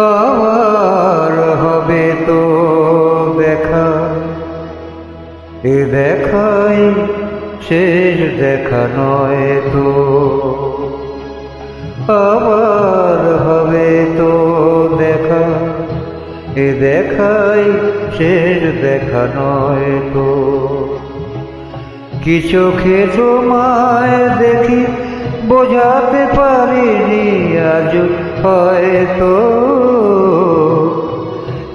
আবার হবে তো দেখা, এ দেখাই শেষ দেখা নয় তো। আবার হবে তো দেখা, এ দেখাই শেষ দেখা নয় তো। কি চোখে তোমায় দেখি বোঝাতে পারিনি আজ হয়তো,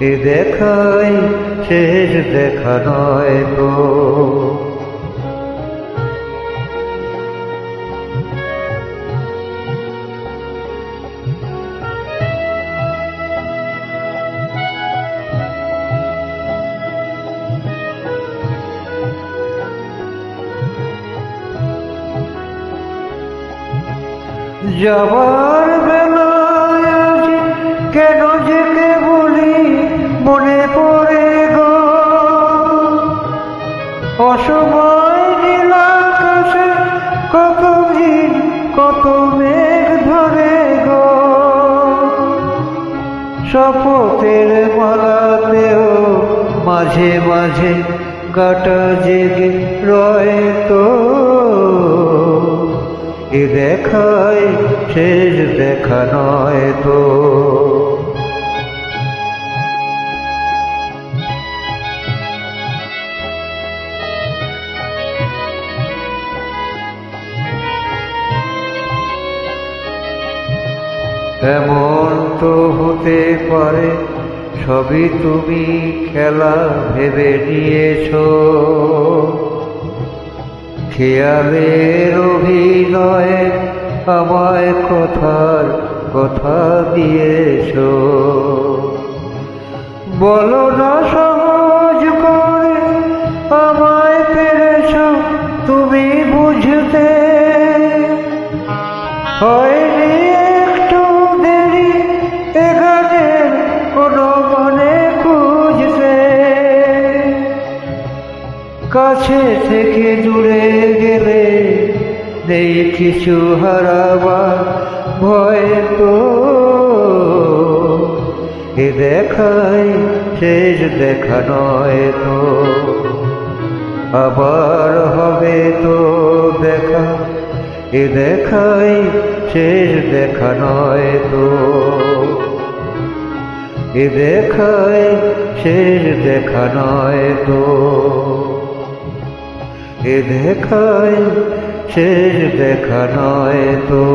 এ দেখাই শেষ দেখা নয় তো। যাবার বেলায় আজ কেন যেতে বলি মনে পড়ে গো, অসময় নীল আকাশে কত ভিড় কত মেঘ ধরে গো। শপথের মালাতেও মাঝে মাঝে কাটা জেগে রয় তো, এ দেখাই শেষ দেখা নয় তো। এমন তো হতে পারে সবই তুমি খেলা ভেবে নিয়েছো, খেয়ালের অভিনয়ে আমায় কথার কথা দিয়েছো। বলো না সহজ করে আমায় পেরেছো তুমি বুঝতে, হয়নি একটু দেরি এ গানের কোনো মানে খুঁজতে। কাছে থেকে দূরে গেলে নেই কিছু হারাবার ভয় তো, এ দেখাই শেষ দেখা নয় তো। আবার হবে তো দেখা, এ দেখাই শেষ দেখা নয় তো। এ দেখাই শেষ দেখা নয় তো। এ দেখাই শেষ দেখা নয় তো।